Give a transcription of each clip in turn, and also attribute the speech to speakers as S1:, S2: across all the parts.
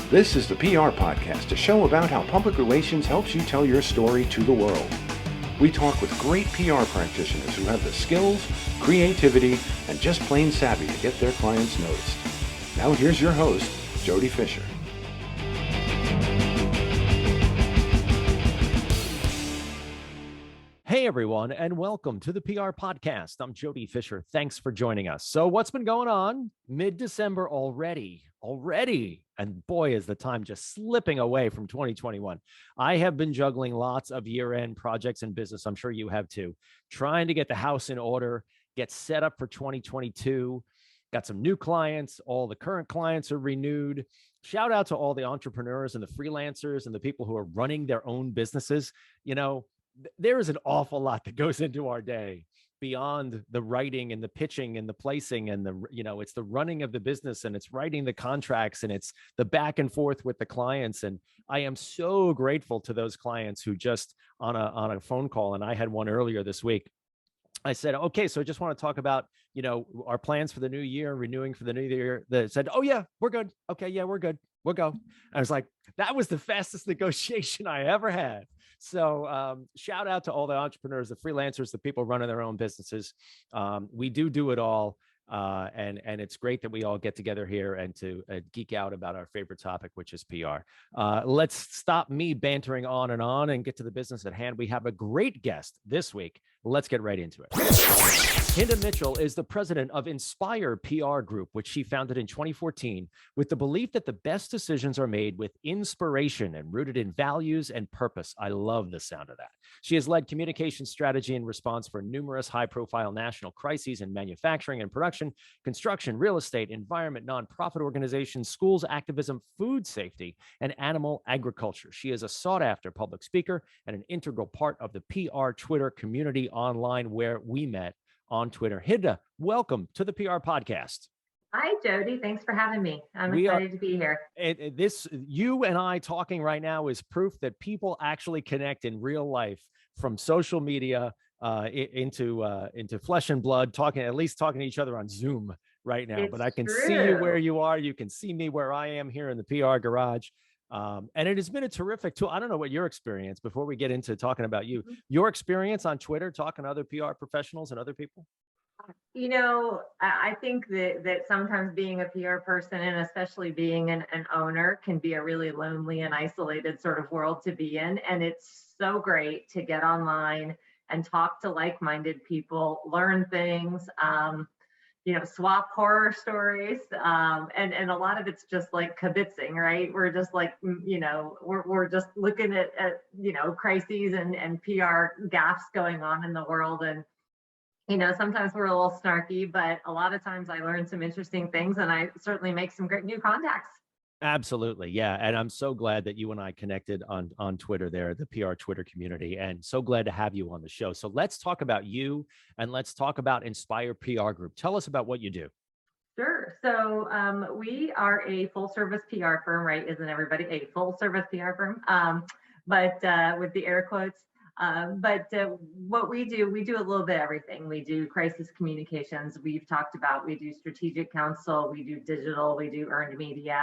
S1: This is the PR Podcast, a show about how public relations helps you tell your story to the world. We talk with great PR practitioners who have the skills, creativity, and just plain savvy to get their clients noticed. Now here's your host, Jody Fisher.
S2: Hey everyone, and welcome to the PR Podcast. I'm Jody Fisher. Thanks for joining us. So what's been going on? Mid-December already. And boy, is the time just slipping away from 2021. I have been juggling lots of year-end projects and business. I'm sure you have too. Trying to get the house in order, get set up for 2022. Got some new clients. All the current clients are renewed. Shout out to all the entrepreneurs and the freelancers and the people who are running their own businesses. You know, there is an awful lot that goes into our day beyond the writing and the pitching and the placing and it's the running of the business and it's writing the contracts and it's the back and forth with the clients. And I am so grateful to those clients who just on a phone call, and I had one earlier this week. I said, okay, so I just want to talk about, our plans for the new year, renewing for the new year. They said, oh yeah, we're good. Okay. Yeah, we're good. We'll go. I was like, that was the fastest negotiation I ever had. So shout out to all the entrepreneurs, the freelancers, the people running their own businesses. We do it all. And it's great that we all get together here and to geek out about our favorite topic, which is PR. Let's stop me bantering on and get to the business at hand. We have a great guest this week. Let's get right into it. Hinda Mitchell is the president of Inspire PR Group, which she founded in 2014 with the belief that the best decisions are made with inspiration and rooted in values and purpose. I love the sound of that. She has led communication strategy and response for numerous high-profile national crises in manufacturing and production, construction, real estate, environment, nonprofit organizations, schools, activism, food safety, and animal agriculture. She is a sought-after public speaker and an integral part of the PR Twitter community online where we met on Twitter. Hinda, welcome to the PR Podcast.
S3: Hi, Jody. Thanks for having me. I'm excited to be here.
S2: You and I talking right now is proof that people actually connect in real life from social media into flesh and blood, at least talking to each other on Zoom right now.
S3: It's
S2: but I can
S3: true.
S2: see you where you are. You can see me where I am here in the PR garage. And it has been a terrific tool. I don't know what your experience, before we get into talking about you, your experience on Twitter, talking to other PR professionals and other people.
S3: I think that sometimes being a PR person and especially being an owner can be a really lonely and isolated sort of world to be in. And it's so great to get online and talk to like-minded people, learn things, swap horror stories. And a lot of it's just like kibitzing, right? We're just like, we're just looking at crises and PR gaffes going on in the world. And sometimes we're a little snarky, but a lot of times I learn some interesting things and I certainly make some great new contacts.
S2: Absolutely. Yeah. And I'm so glad that you and I connected on Twitter there, the PR Twitter community, and so glad to have you on the show. So let's talk about you and let's talk about Inspire PR Group. Tell us about what you do.
S3: Sure. So we are a full service PR firm, right? Isn't everybody a full service PR firm? But with the air quotes. But what we do a little bit of everything. We do crisis communications. We've talked about, we do strategic counsel, we do digital, we do earned media,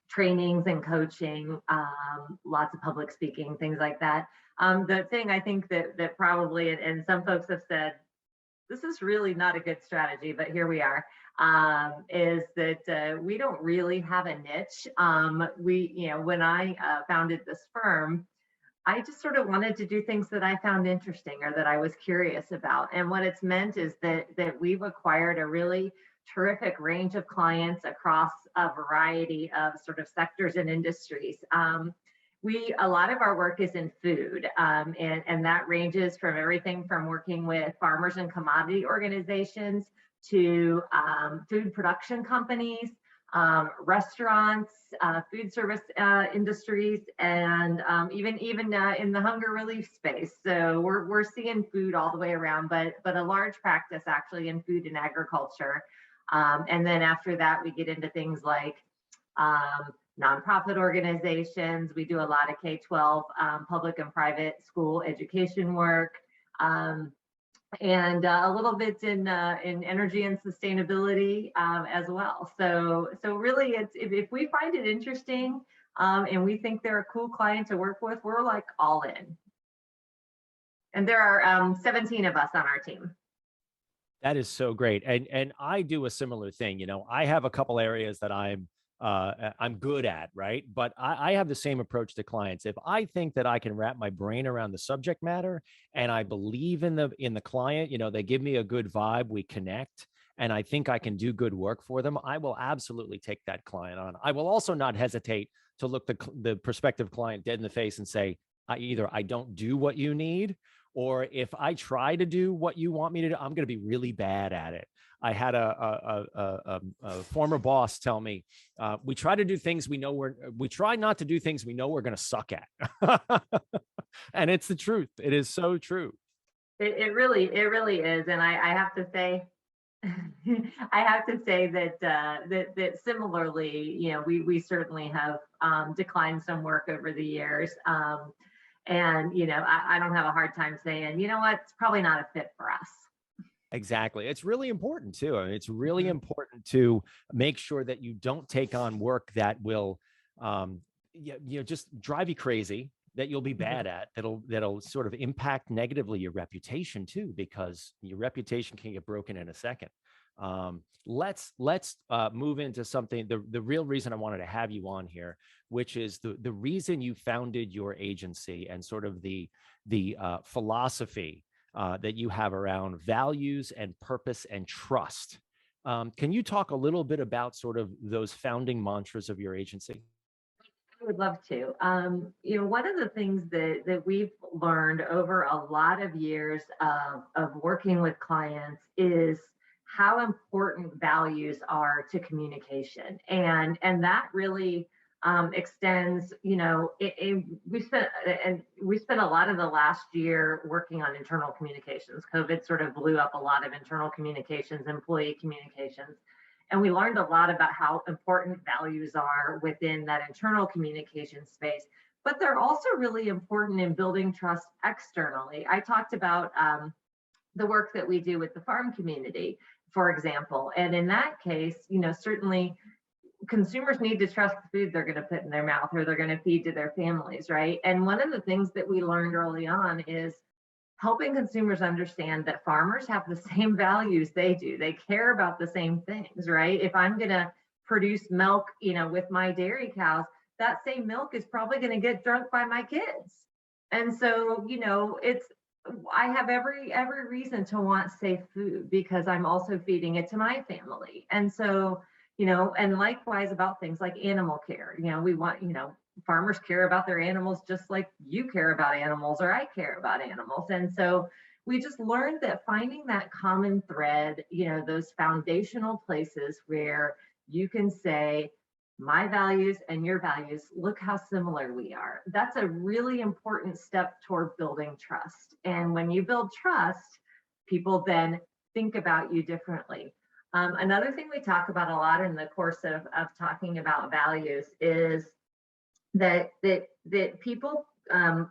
S3: trainings and coaching, lots of public speaking, things like that. The thing I think that probably, and some folks have said, this is really not a good strategy, but here we are, is that we don't really have a niche. When I founded this firm, I just sort of wanted to do things that I found interesting or that I was curious about. And what it's meant is that we've acquired a really terrific range of clients across a variety of sort of sectors and industries. A lot of our work is in food, and that ranges from everything from working with farmers and commodity organizations to food production companies, restaurants, food service industries, and even in the hunger relief space. So we're seeing food all the way around, but a large practice actually in food and agriculture. And then after that, we get into things like nonprofit organizations. We do a lot of K12 public and private school education work. and a little bit in energy and sustainability as well. So really, it's if we find it interesting and we think they're a cool client to work with, we're like all in. And there are 17 of us on our team.
S2: That is so great. And I do a similar thing. I have a couple areas that I'm good at, right? But I have the same approach to clients. If I think that I can wrap my brain around the subject matter and I believe in the client, they give me a good vibe, we connect, and I think I can do good work for them, I will absolutely take that client on. I will also not hesitate to look the prospective client dead in the face and say, either I don't do what you need, or if I try to do what you want me to do, I'm going to be really bad at it. I had a former boss tell me, we try to do things we try not to do things we know we're going to suck at. And it's the truth. It is so true.
S3: It really is. And I have to say, that similarly, we certainly have declined some work over the years. And, I don't have a hard time saying, you know what, it's probably not a fit for us.
S2: Exactly. It's really important too. I mean, it's really important to make sure that you don't take on work that will, just drive you crazy, that you'll be bad at, that'll sort of impact negatively your reputation too, because your reputation can get broken in a second. Let's move into something, the real reason I wanted to have you on here, which is the reason you founded your agency and sort of the philosophy that you have around values and purpose and trust. Can you talk a little bit about sort of those founding mantras of your agency?
S3: I would love to. One of the things that we've learned over a lot of years of working with clients is how important values are to communication. And that really extends, we spent a lot of the last year working on internal communications. COVID sort of blew up a lot of internal communications, employee communications. And we learned a lot about how important values are within that internal communication space, but they're also really important in building trust externally. I talked about the work that we do with the farm community, for example. And in that case, certainly consumers need to trust the food they're going to put in their mouth or they're going to feed to their families, right? And one of the things that we learned early on is helping consumers understand that farmers have the same values they do. They care about the same things, right? If I'm going to produce milk, with my dairy cows, that same milk is probably going to get drunk by my kids. And so, I have every reason to want safe food because I'm also feeding it to my family. And so, and likewise about things like animal care, we want, farmers care about their animals just like you care about animals or I care about animals. And so we just learned that finding that common thread, those foundational places where you can say, my values and your values, look how similar we are. That's a really important step toward building trust. And when you build trust, people then think about you differently. Another thing we talk about a lot in the course of talking about values is that people,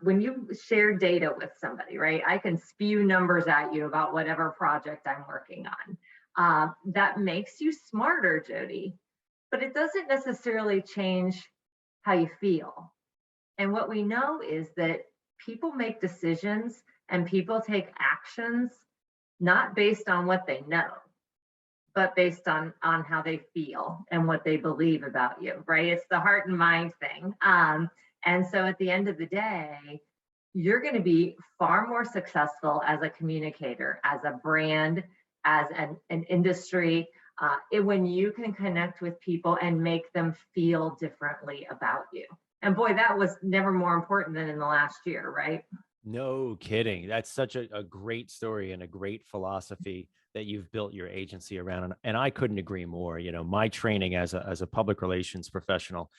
S3: when you share data with somebody, right? I can spew numbers at you about whatever project I'm working on. That makes you smarter, Jody, but it doesn't necessarily change how you feel. And what we know is that people make decisions and people take actions not based on what they know, but based on how they feel and what they believe about you, right? It's the heart and mind thing. And so at the end of the day, you're going to be far more successful as a communicator, as a brand, as an industry, when you can connect with people and make them feel differently about you. And boy, that was never more important than in the last year, right?
S2: No kidding. That's such a great story and a great philosophy that you've built your agency around. And I couldn't agree more. My training as a public relations professional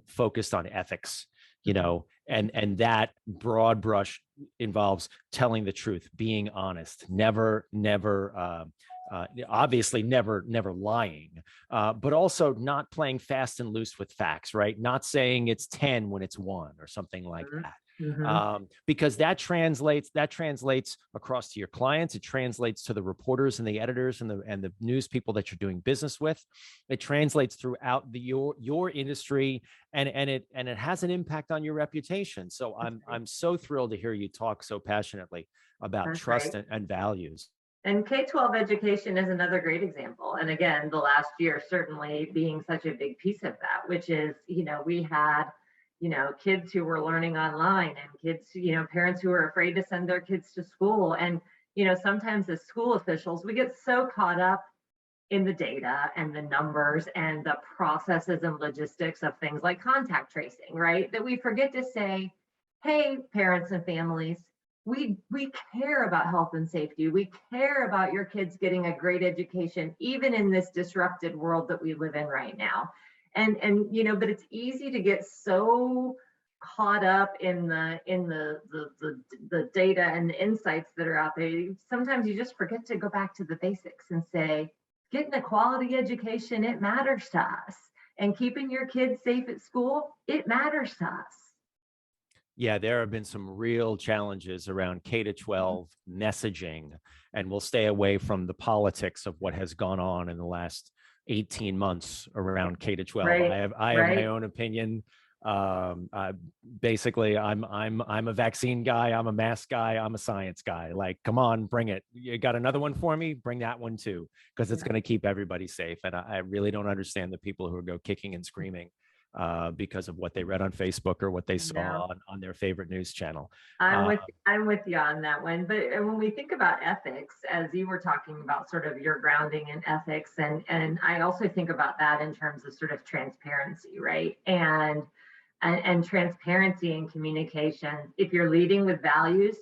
S2: focused on ethics, and that broad brush involves telling the truth, being honest, obviously never lying, but also not playing fast and loose with facts, right? Not saying it's 10 when it's 1 or something like that. because that translates across to your clients. It translates to the reporters and the editors and the news people that you're doing business with. It translates throughout your industry, and it has an impact on your reputation. So I'm so thrilled to hear you talk so passionately about
S3: That's
S2: trust
S3: right.
S2: and values.
S3: And K-12 education is another great example. And again, the last year certainly being such a big piece of that, which is, we had, kids who were learning online, and kids, parents who were afraid to send their kids to school. And, sometimes as school officials, we get so caught up in the data and the numbers and the processes and logistics of things like contact tracing, right? That we forget to say, hey, parents and families, we care about health and safety. We care about your kids getting a great education, even in this disrupted world that we live in right now. And but it's easy to get so caught up in the data and the insights that are out there. Sometimes you just forget to go back to the basics and say, getting a quality education, it matters to us. And keeping your kids safe at school, it matters to us.
S2: Yeah, there have been some real challenges around K-12 messaging, and we'll stay away from the politics of what has gone on in the last 18 months around K-12.
S3: Right,
S2: I have my own opinion. Basically, I'm a vaccine guy, I'm a mask guy, I'm a science guy. Like, come on, bring it. You got another one for me? Bring that one too, because it's going to keep everybody safe. And I really don't understand the people who go kicking and screaming because of what they read on Facebook or what they saw on their favorite news channel.
S3: I'm with you on that one. But when we think about ethics, as you were talking about sort of your grounding in ethics, and I also think about that in terms of sort of transparency, right? And transparency in communication. If you're leading with values,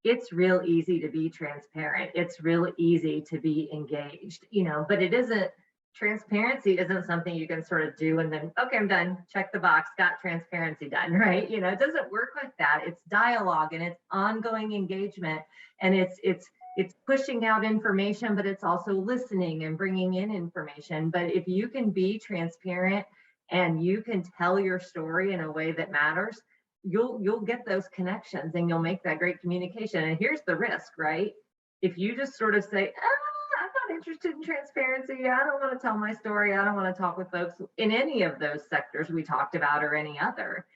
S3: it's real easy to be transparent. It's real easy to be engaged, but it isn't. Transparency isn't something you can sort of do and then, okay, I'm done, check the box, got transparency done, right? It doesn't work like that. It's dialogue and it's ongoing engagement, and it's pushing out information, but it's also listening and bringing in information. But if you can be transparent and you can tell your story in a way that matters, you'll get those connections and you'll make that great communication. And here's the risk, right? If you just sort of say, I'm not interested in transparency, I don't want to tell my story, I don't want to talk with folks in any of those sectors we talked about or any other,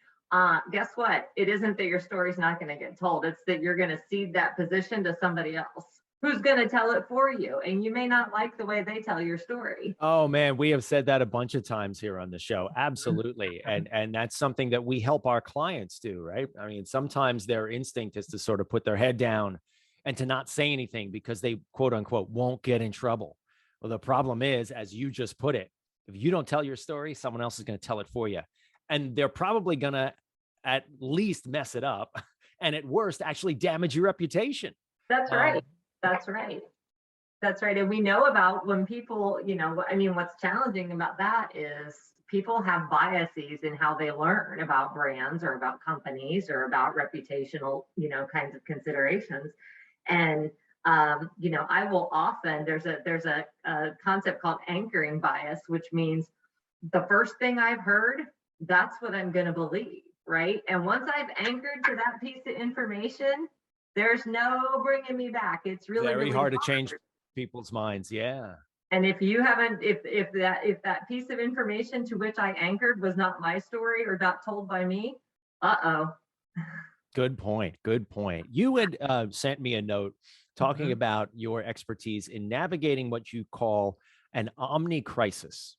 S3: guess what? It isn't that your story's not going to get told. It's that you're going to cede that position to somebody else who's going to tell it for you. And you may not like the way they tell your story.
S2: Oh man, we have said that a bunch of times here on the show. Absolutely. And that's something that we help our clients do, right? I mean, sometimes their instinct is to sort of put their head down and to not say anything because they, quote unquote, won't get in trouble. Well, the problem is, as you just put it, if you don't tell your story, someone else is going to tell it for you. And they're probably going to at least mess it up, and at worst, actually damage your reputation.
S3: That's right. That's right. That's right. And we know about when people, what's challenging about that is people have biases in how they learn about brands or about companies or about reputational, kinds of considerations. And, I will often, there's a concept called anchoring bias, which means the first thing I've heard, that's what I'm going to believe, right? And once I've anchored to that piece of information, there's no bringing me back. It's really,
S2: very
S3: really
S2: hard to change people's minds. Yeah.
S3: And if you haven't, if that piece of information to which I anchored was not my story or not told by me,
S2: Good point. Good point. You had sent me a note talking about your expertise in navigating what you call an Omni crisis.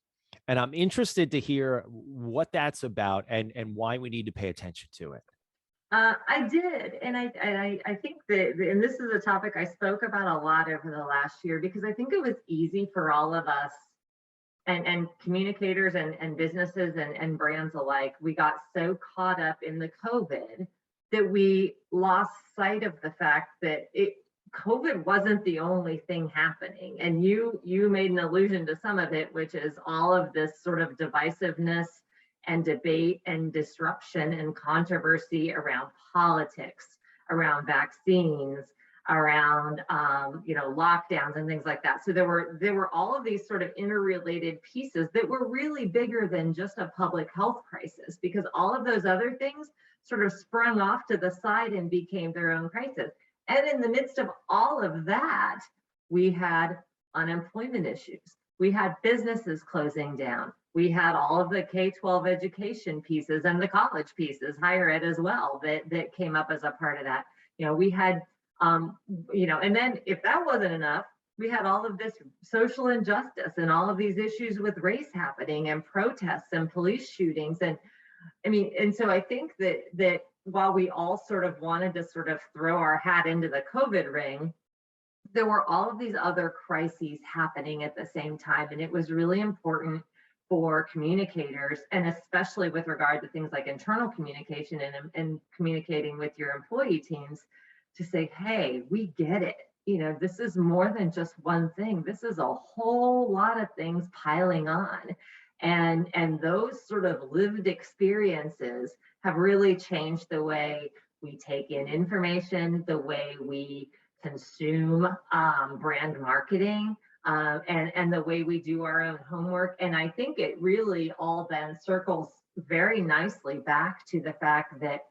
S2: And I'm interested to hear what that's about and why we need to pay attention to it.
S3: I did. And I think that, and this is a topic I spoke about a lot over the last year, because I think it was easy for all of us and communicators and businesses and brands alike. We got so caught up in the COVID that we lost sight of the fact that COVID wasn't the only thing happening. And you made an allusion to some of it, which is all of this sort of divisiveness and debate and disruption and controversy around politics, around vaccines, around lockdowns and things like that. So there were all of these sort of interrelated pieces that were really bigger than just a public health crisis, because all of those other things sort of sprung off to the side and became their own crisis. And in the midst of all of that, we had unemployment issues. We had businesses closing down. We had all of the K-12 education pieces and the college pieces, higher ed as well, that came up as a part of that. We had, and then if that wasn't enough, we had all of this social injustice and all of these issues with race happening and protests and police shootings. And so I think that while we all sort of wanted to sort of throw our hat into the COVID ring, there were all of these other crises happening at the same time. And it was really important for communicators, and especially with regard to things like internal communication and communicating with your employee teams, to say, hey, we get it. This is more than just one thing. This is a whole lot of things piling on. And those sort of lived experiences have really changed the way we take in information, the way we consume brand marketing, and the way we do our own homework. And I think it really all then circles very nicely back to the fact that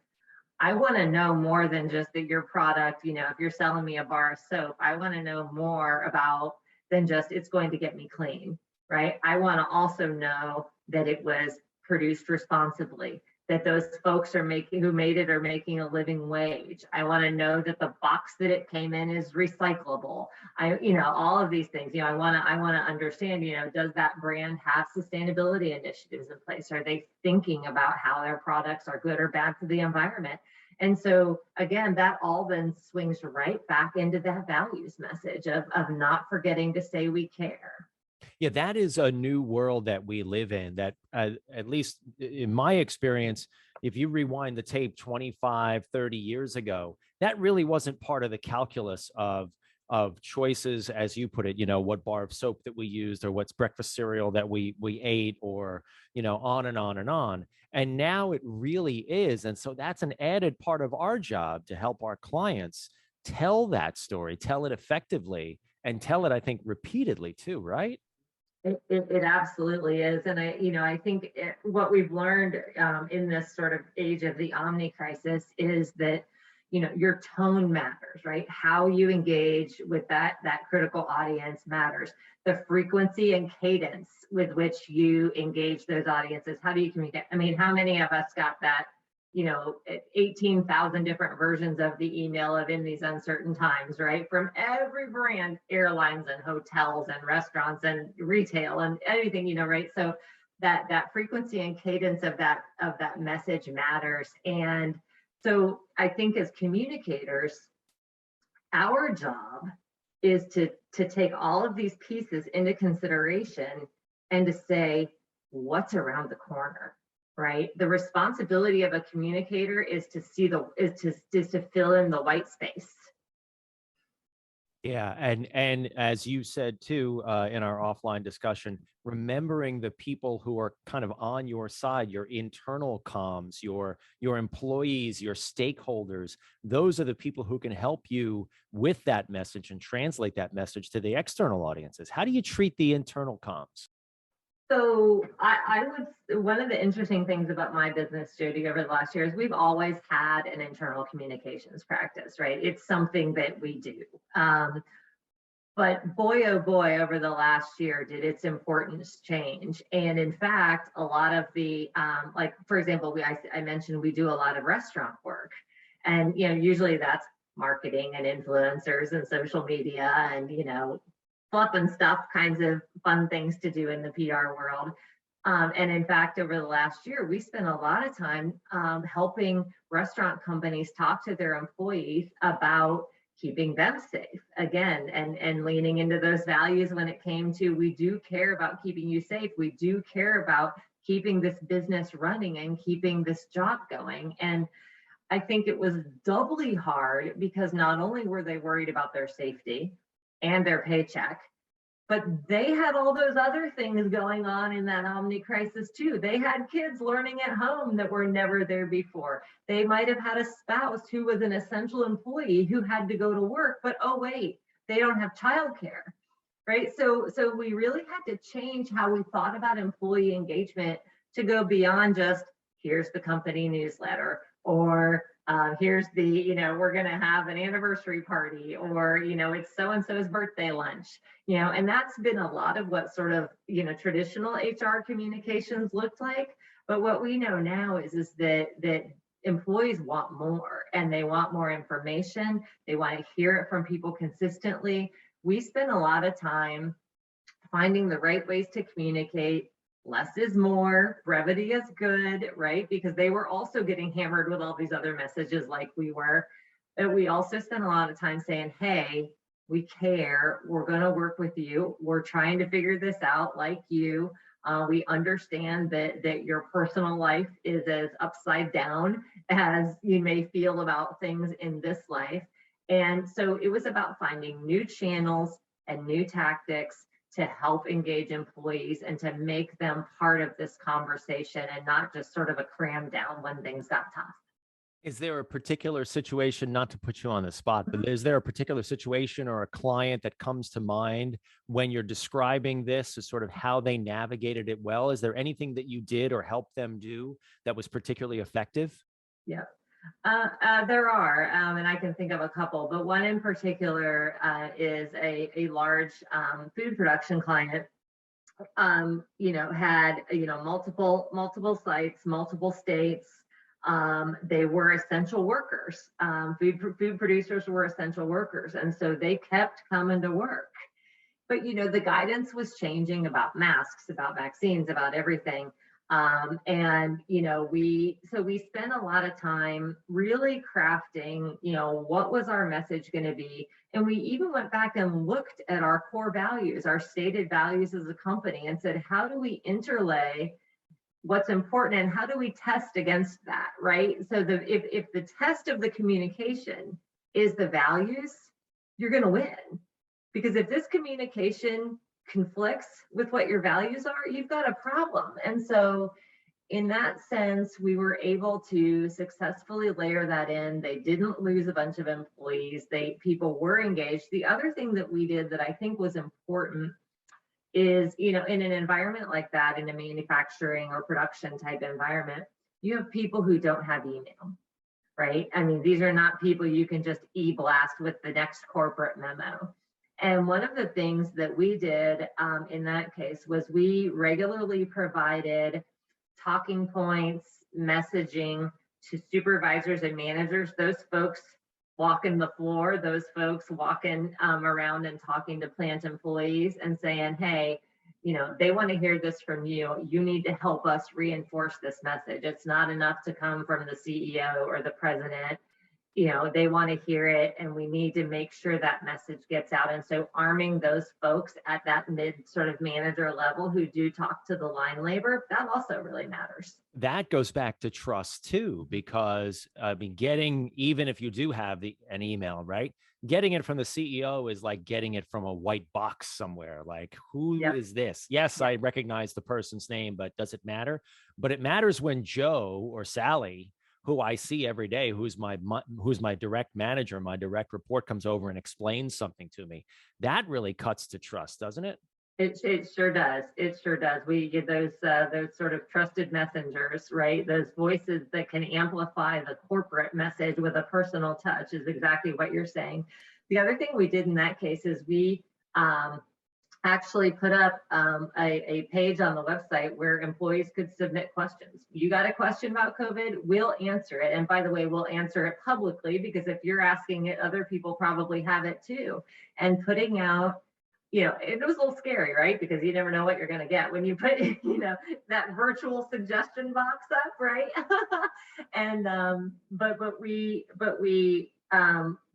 S3: I want to know more than just that your product, if you're selling me a bar of soap, I want to know more about than just it's going to get me clean, right? I want to also know that it was produced responsibly, that those folks who made it are making a living wage. I want to know that the box that it came in is recyclable. All of these things. I want to understand. Does that brand have sustainability initiatives in place? Are they thinking about how their products are good or bad for the environment? And so again, that all then swings right back into that values message of not forgetting to say we care.
S2: Yeah, that is a new world that we live in, that at least in my experience, if you rewind the tape 25, 30 years ago, that really wasn't part of the calculus of choices, as you put it, what bar of soap that we used, or what's breakfast cereal that we ate, or, on and on and on. And now it really is. And so that's an added part of our job, to help our clients tell that story, tell it effectively, and tell it, I think, repeatedly too, right?
S3: It absolutely is. And I think what we've learned in this sort of age of the Omni crisis is that, your tone matters, right? How you engage with that critical audience matters. The frequency and cadence with which you engage those audiences. How do you communicate? I mean, how many of us got that, 18,000 different versions of the email of in these uncertain times, right? From every brand, airlines and hotels and restaurants and retail and anything, right? So that frequency and cadence of that message matters. And so I think as communicators, our job is to take all of these pieces into consideration and to say, what's around the corner? Right? The responsibility of a communicator is to fill in the white space.
S2: Yeah, and as you said too, in our offline discussion, remembering the people who are kind of on your side, your internal comms, your employees, your stakeholders, those are the people who can help you with that message and translate that message to the external audiences. How do you treat the internal comms?
S3: So one of the interesting things about my business, Jody, over the last year is we've always had an internal communications practice, right? It's something that we do. But boy, oh boy, over the last year, did its importance change. And in fact, a lot of the, like, for example, I mentioned we do a lot of restaurant work. And, usually that's marketing and influencers and social media and, fluff and stuff, kinds of fun things to do in the PR world. And in fact, over the last year, we spent a lot of time helping restaurant companies talk to their employees about keeping them safe again, and leaning into those values when it came to, we do care about keeping you safe. We do care about keeping this business running and keeping this job going. And I think it was doubly hard because not only were they worried about their safety and their paycheck, But they had all those other things going on in that Omni crisis too. They had kids learning at home that were never there before. They might have had a spouse who was an essential employee who had to go to work, but oh wait, they don't have childcare, right? So we really had to change how we thought about employee engagement to go beyond just here's the company newsletter, or here's the, we're going to have an anniversary party, or, it's so-and-so's birthday lunch, and that's been a lot of what sort of, traditional HR communications looked like. But what we know now is that employees want more, and they want more information. They want to hear it from people consistently. We spend a lot of time finding the right ways to communicate. Less is more, brevity is good, right? Because they were also getting hammered with all these other messages like we were. But we also spent a lot of time saying, hey, we care, we're going to work with you, we're trying to figure this out like you. We understand that your personal life is as upside down as you may feel about things in this life. And so it was about finding new channels and new tactics to help engage employees and to make them part of this conversation and not just sort of a cram down when things got tough.
S2: Is there a particular situation, not to put you on the spot, but is there a particular situation or a client that comes to mind when you're describing this as sort of how they navigated it well? Is there anything that you did or helped them do that was particularly effective?
S3: Yeah. There are, and I can think of a couple, but one in particular is a large food production client. Had multiple sites, multiple states. They were essential workers. Food producers were essential workers, and so they kept coming to work. But the guidance was changing about masks, about vaccines, about everything. And we spent a lot of time really crafting, what was our message going to be? And we even went back and looked at our core values, our stated values as a company, and said, how do we interlay what's important and how do we test against that, right? So if the test of the communication is the values, you're going to win. Because if this communication conflicts with what your values are, you've got a problem. And so in that sense, we were able to successfully layer that in. They didn't lose a bunch of employees. People were engaged. The other thing that we did that I think was important is, in an environment like that, in a manufacturing or production type environment, you have people who don't have email, right? I mean, these are not people you can just e-blast with the next corporate memo. And one of the things that we did in that case was we regularly provided talking points, messaging to supervisors and managers, those folks walking the floor, those folks walking around and talking to plant employees and saying, hey, they want to hear this from you. You need to help us reinforce this message. It's not enough to come from the CEO or the president. They want to hear it, and we need to make sure that message gets out. And so arming those folks at that mid sort of manager level who do talk to the line labor, that also really matters.
S2: That goes back to trust too, because getting, even if you do have an email, right? Getting it from the CEO is like getting it from a white box somewhere. Like, who is this? Yes, I recognize the person's name, but does it matter? But it matters when Joe or Sally, who I see every day, who's my direct manager, my direct report, comes over and explains something to me. That really cuts to trust, doesn't it?
S3: It sure does. It sure does. We get those sort of trusted messengers, right? Those voices that can amplify the corporate message with a personal touch is exactly what you're saying. The other thing we did in that case is we actually put up a page on the website where employees could submit questions. You got a question about COVID, we'll answer it. And by the way, we'll answer it publicly, because if you're asking it, other people probably have it too. And putting out, it was a little scary, right? Because you never know what you're going to get when you put, that virtual suggestion box up, right? And but we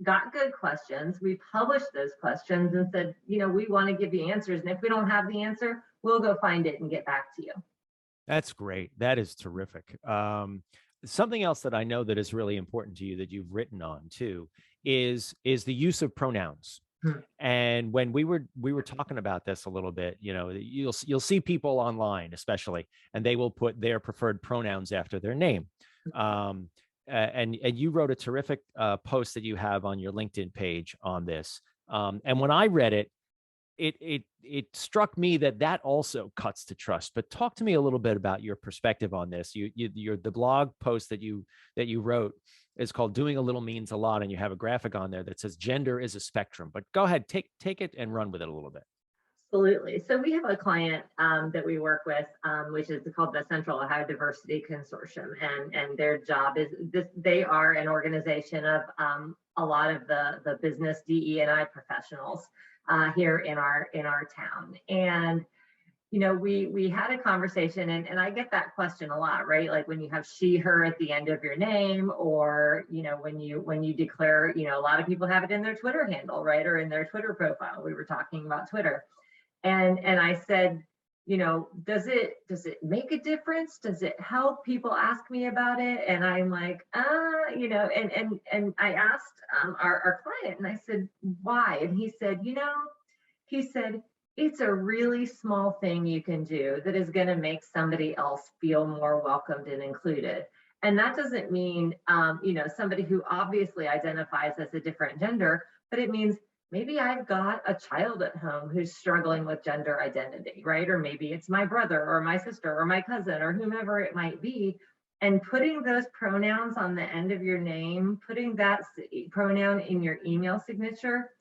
S3: got good questions. We published those questions and said, we want to give you answers. And if we don't have the answer, we'll go find it and get back to you.
S2: That's great. That is terrific. Something else that I know that is really important to you that you've written on too is the use of pronouns.
S3: Hmm.
S2: And when we were talking about this a little bit, you'll see people online, especially, and they will put their preferred pronouns after their name. And you wrote a terrific post that you have on your LinkedIn page on this. And when I read it, it struck me that also cuts to trust. But talk to me a little bit about your perspective on this. The blog post that you wrote is called "Doing a Little Means a Lot," and you have a graphic on there that says gender is a spectrum. But go ahead, take it and run with it a little bit.
S3: Absolutely. So we have a client that we work with, which is called the Central Ohio Diversity Consortium, and their job is this. They are an organization of a lot of the business DE&I professionals here in our town. And we had a conversation, and I get that question a lot, right? Like when you have she, her at the end of your name, or when you declare, a lot of people have it in their Twitter handle, right, or in their Twitter profile. We were talking about Twitter. And I said, does it make a difference? Does it help? People ask me about it, and I'm like, and I asked our client, and I said, why? And he said, it's a really small thing you can do that is going to make somebody else feel more welcomed and included. And that doesn't mean, somebody who obviously identifies as a different gender, but it means maybe I've got a child at home who's struggling with gender identity, right? Or maybe it's my brother or my sister or my cousin or whomever it might be. And putting those pronouns on the end of your name, putting that pronoun in your email signature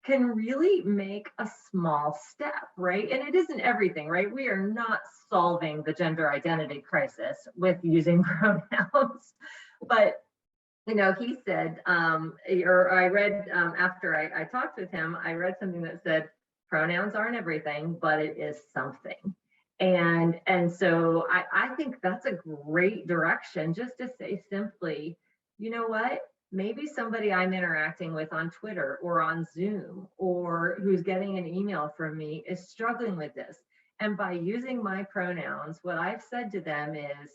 S3: can really make a small step, right? And it isn't everything, right? We are not solving the gender identity crisis with using pronouns, but he said, or I read after I talked with him, I read something that said, pronouns aren't everything, but it is something. And so I think that's a great direction, just to say simply, you know what? Maybe somebody I'm interacting with on Twitter or on Zoom or who's getting an email from me is struggling with this. And by using my pronouns, what I've said to them is,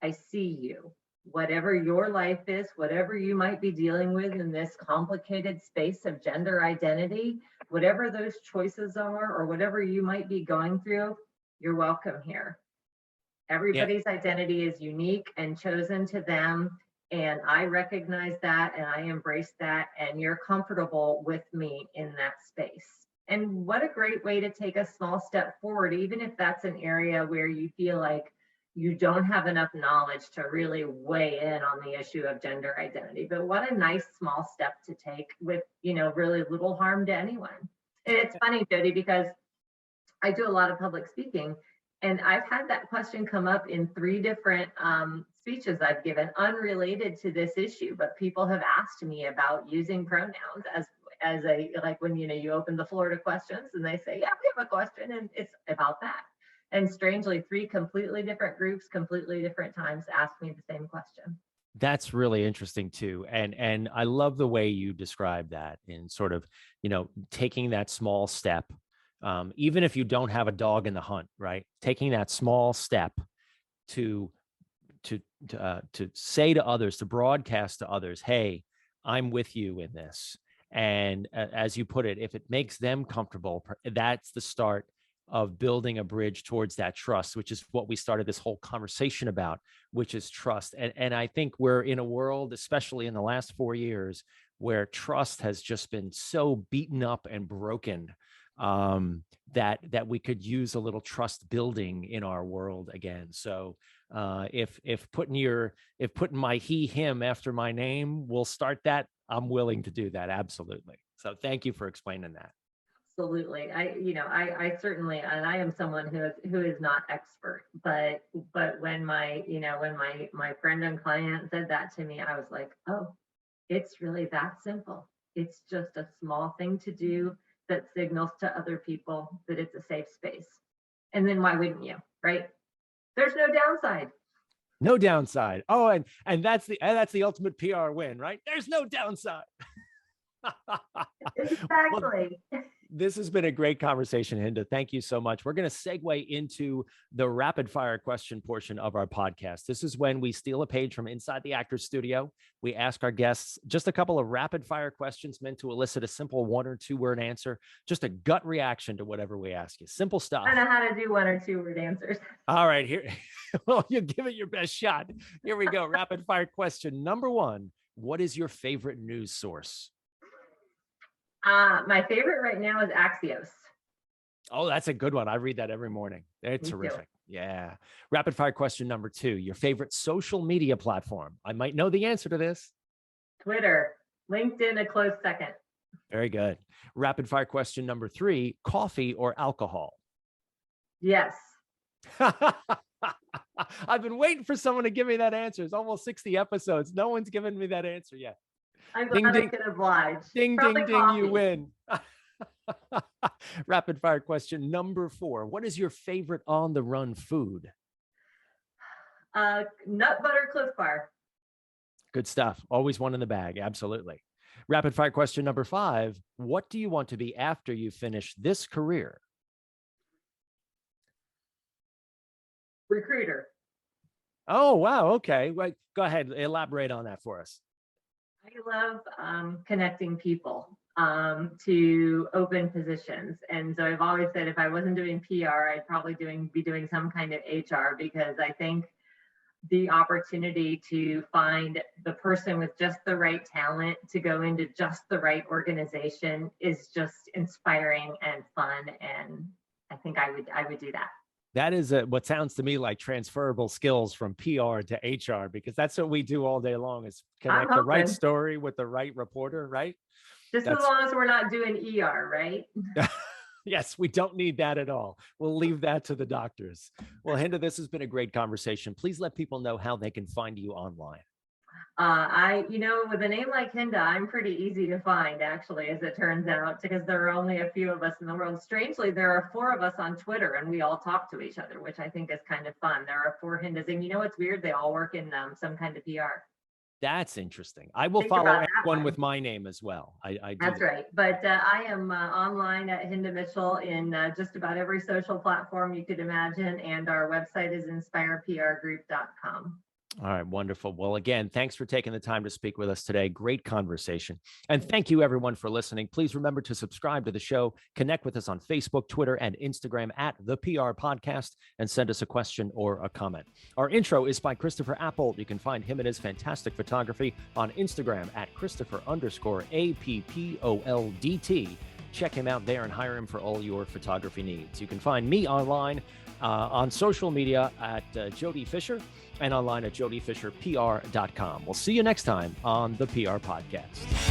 S3: I see you. Whatever your life is, whatever you might be dealing with in this complicated space of gender identity, whatever those choices are, or whatever you might be going through, you're welcome here. Everybody's identity is unique and chosen to them. And I recognize that and I embrace that. And you're comfortable with me in that space. And what a great way to take a small step forward, even if that's an area where you feel like you don't have enough knowledge to really weigh in on the issue of gender identity. But what a nice small step to take with, really little harm to anyone. And it's funny, Jody, because I do a lot of public speaking, and I've had that question come up in 3 different speeches I've given unrelated to this issue, but people have asked me about using pronouns as a, like when, you open the floor to questions and they say, yeah, we have a question, and it's about that. And strangely, 3 completely different groups, completely different times asked me the same question.
S2: That's really interesting too. And I love the way you describe that in sort of, taking that small step, even if you don't have a dog in the hunt, right? Taking that small step to say to others, to broadcast to others, hey, I'm with you in this. And as you put it, if it makes them comfortable, that's the start of building a bridge towards that trust, which is what we started this whole conversation about, which is trust. And I think we're in a world, especially in the last 4 years, where trust has just been so beaten up and broken, that we could use a little trust building in our world again. So if putting my he, him after my name will start that, I'm willing to do that. Absolutely. So thank you for explaining that.
S3: Absolutely. I certainly, and I am someone who is not expert, but when my friend and client said that to me, I was like, oh, it's really that simple. It's just a small thing to do that signals to other people that it's a safe space. And then why wouldn't you, right? There's no downside.
S2: No downside. Oh, and that's the ultimate PR win, right? There's no downside.
S3: Exactly.
S2: This has been a great conversation, Hinda. Thank you so much. We're going to segue into the rapid fire question portion of our podcast. This is when we steal a page from inside the actor's studio. We ask our guests just a couple of rapid fire questions meant to elicit a simple 1 or 2 word answer, just a gut reaction to whatever we ask you. Simple stuff.
S3: I know how to do 1 or 2 word answers.
S2: All right, here. Well, you give it your best shot. Here we go. Rapid fire question number 1. What is your favorite news source?
S3: My favorite right now is Axios.
S2: Oh, that's a good one. I read that every morning. They're terrific. Yeah. Rapid fire question number 2. Your favorite social media platform? I might know the answer to this.
S3: Twitter, LinkedIn, a close second.
S2: Very good. Rapid fire question number 3. Coffee or alcohol?
S3: Yes.
S2: I've been waiting for someone to give me that answer. It's almost 60 episodes. No one's given me that answer yet.
S3: I'm glad I could oblige.
S2: Ding,
S3: Probably
S2: ding, ding,
S3: coffee.
S2: you win. Rapid fire question number 4. What is your favorite on the run food?
S3: Nut butter Cliff Bar.
S2: Good stuff. Always one in the bag. Absolutely. Rapid fire question number 5. What do you want to be after you finish this career?
S3: Recruiter.
S2: Oh, wow. Okay. Well, go ahead. Elaborate on that for us.
S3: I love connecting people to open positions. And so I've always said if I wasn't doing PR, I'd probably be doing some kind of HR, because I think the opportunity to find the person with just the right talent to go into just the right organization is just inspiring and fun. And I think I would do that.
S2: That is what sounds to me like transferable skills from PR to HR, because that's what we do all day long, is connect the right story with the right reporter, right?
S3: As long as we're not doing ER, right?
S2: Yes, we don't need that at all. We'll leave that to the doctors. Well, Hinda, this has been a great conversation. Please let people know how they can find you online.
S3: With a name like Hinda, I'm pretty easy to find, actually, as it turns out, because there are only a few of us in the world. Strangely, there are 4 of us on Twitter, and we all talk to each other, which I think is kind of fun. There are 4 Hindas, and what's weird? They all work in some kind of PR.
S2: That's interesting. I will follow one with my name as well. I do.
S3: That's right. But I am online at Hinda Mitchell in just about every social platform you could imagine, and our website is inspireprgroup.com.
S2: All right, wonderful. Well, again, thanks for taking the time to speak with us today. Great conversation. And thank you, everyone, for listening. Please remember to subscribe to the show, connect with us on Facebook, Twitter, and Instagram at The PR Podcast, and send us a question or a comment. Our intro is by Christopher Apple. You can find him and his fantastic photography on Instagram at Christopher_APPOLDT. Check him out there and hire him for all your photography needs. You can find me online on social media at Jody Fisher, and online at jodyfisherpr.com. We'll see you next time on the PR Podcast.